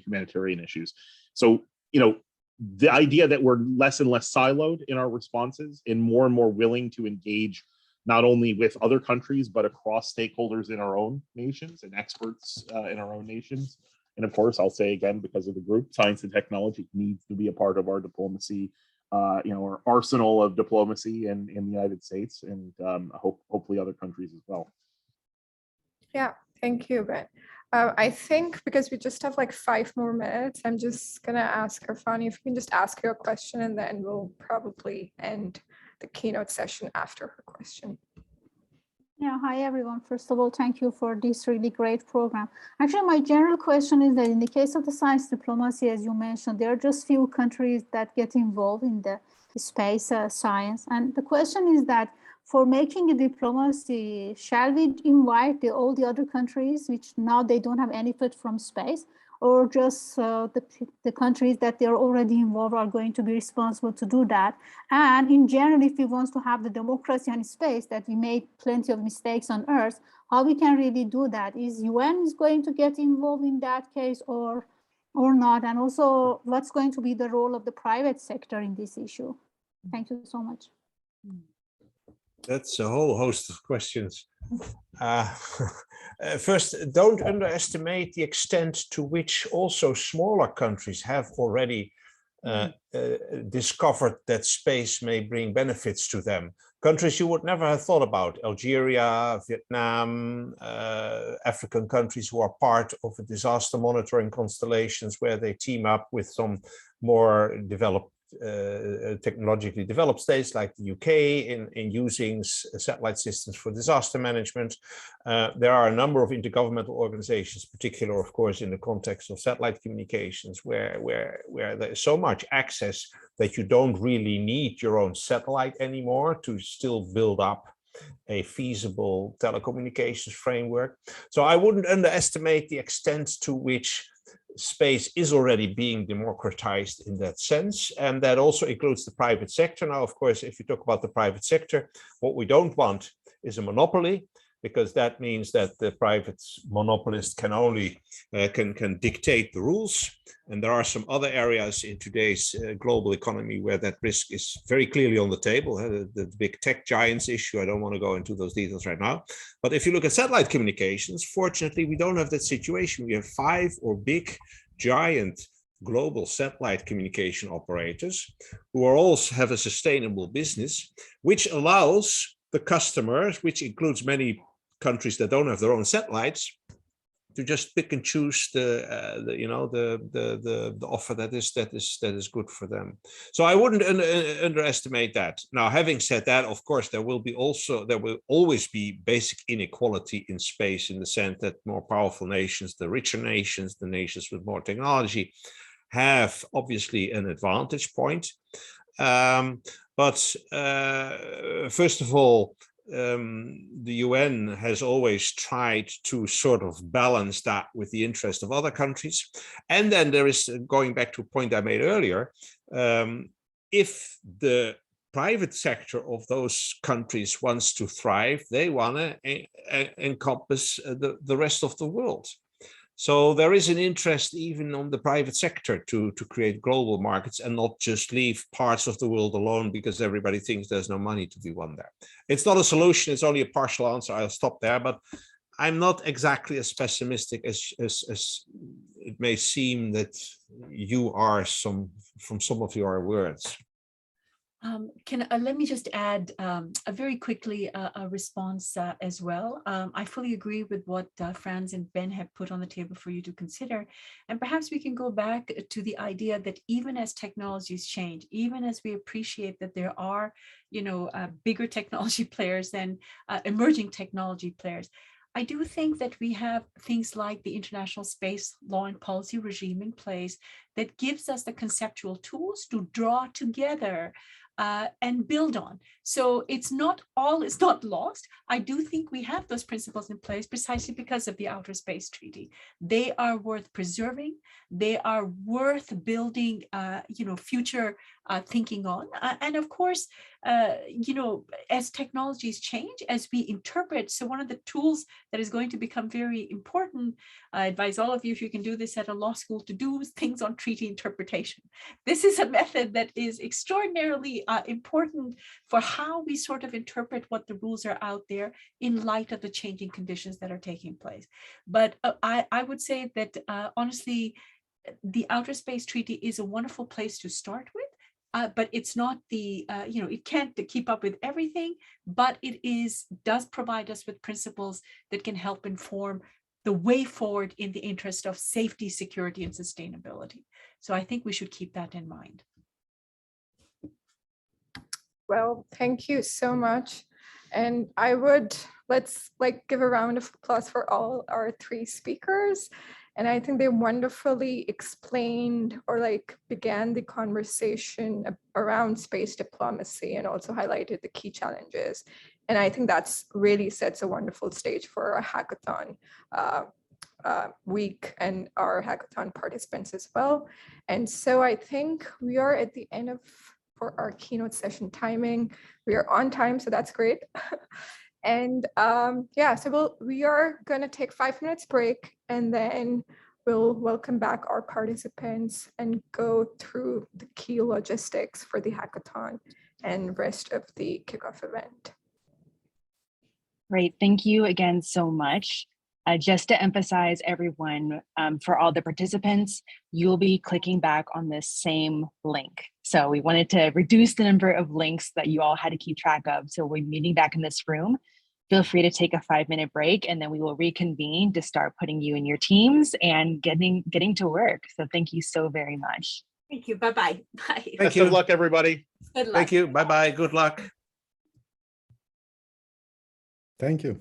humanitarian issues. So the idea that we're less and less siloed in our responses and more willing to engage not only with other countries but across stakeholders in our own nations and experts in our own nations. And of course, I'll say again, because of the group, science and technology needs to be a part of our diplomacy. Our arsenal of diplomacy in the United States, and hopefully other countries as well. Yeah, thank you, Ben. I think because we just have like 5 more minutes, I'm just gonna ask Irfani if you can just ask your question, and then we'll probably end the keynote session after her question. Yeah, hi everyone. First of all, thank you for this really great program. Actually, my general question is that in the case of the science diplomacy, as you mentioned, there are just few countries that get involved in the space science. And the question is that for making a diplomacy, shall we invite all the other countries which now they don't have any foot from space, or just the countries that they're already involved are going to be responsible to do that? And in general, if we want to have the democracy on space, that we made plenty of mistakes on Earth, how we can really do that? Is UN is going to get involved in that case or not? And also, what's going to be the role of the private sector in this issue? Thank you so much. That's a whole host of questions. First, don't underestimate the extent to which also smaller countries have already discovered that space may bring benefits to them. Countries you would never have thought about: Algeria, Vietnam, African countries who are part of a disaster monitoring constellations where they team up with some more developed technologically developed states like the UK in using satellite systems for disaster management. There are a number of intergovernmental organizations, particularly, of course, in the context of satellite communications, where there is so much access that you don't really need your own satellite anymore to still build up a feasible telecommunications framework. So I wouldn't underestimate the extent to which space is already being democratized in that sense, and that also includes the private sector. Now, of course, if you talk about the private sector, what we don't want is a monopoly, because that means that the private monopolist can only can dictate the rules. And there are some other areas in today's global economy where that risk is very clearly on the table. The big tech giants issue, I don't want to go into those details right now. But if you look at satellite communications, fortunately, we don't have that situation. We have 5 or big giant global satellite communication operators who are also have a sustainable business, which allows the customers, which includes many countries that don't have their own satellites, to just pick and choose the offer that is good for them. So I wouldn't underestimate that. Now, having said that, of course, there will always be basic inequality in space, in the sense that more powerful nations, the richer nations, the nations with more technology, have obviously an advantage point. But first of all, the UN has always tried to sort of balance that with the interest of other countries. And then there is, going back to a point I made earlier, if the private sector of those countries wants to thrive, they want to encompass the rest of the world. So there is an interest even on the private sector to create global markets and not just leave parts of the world alone because everybody thinks there's no money to be won there. It's not a solution, it's only a partial answer. I'll stop there, but I'm not exactly as pessimistic as it may seem that you are from some of your words. Let me just add a very quickly a response as well. I fully agree with what Franz and Ben have put on the table for you to consider. And perhaps we can go back to the idea that even as technologies change, even as we appreciate that there are, bigger technology players than emerging technology players, I do think that we have things like the international space law and policy regime in place that gives us the conceptual tools to draw together and build on. So it's not lost. I do think we have those principles in place precisely because of the Outer Space Treaty. They are worth preserving. They are worth building, future thinking on. And of course, as technologies change, as we interpret, so one of the tools that is going to become very important, I advise all of you, if you can do this at a law school, to do things on treaty interpretation. This is a method that is extraordinarily important for how we sort of interpret what the rules are out there in light of the changing conditions that are taking place. But I would say that honestly, the Outer Space Treaty is a wonderful place to start with. But it's not it can't keep up with everything, but it does provide us with principles that can help inform the way forward in the interest of safety, security, and sustainability. So I think we should keep that in mind. Well, thank you so much. And let's give a round of applause for all our 3 speakers. And I think they wonderfully explained or began the conversation around space diplomacy and also highlighted the key challenges. And I think that's really sets a wonderful stage for our hackathon week and our hackathon participants as well. And so I think we are at the end for our keynote session timing. We are on time, so that's great. And so we are going to take 5 minutes break, and then we'll welcome back our participants and go through the key logistics for the hackathon and rest of the kickoff event. Great, thank you again so much. Just to emphasize everyone, for all the participants, you'll be clicking back on this same link. So we wanted to reduce the number of links that you all had to keep track of. So we're meeting back in this room. Feel free to take a 5-minute break, and then we will reconvene to start putting you in your teams and getting to work. So thank you so very much. Thank you. Bye-bye. Bye. Thank you. Good luck, everybody. Good luck. Thank you. Bye-bye. Good luck. Thank you.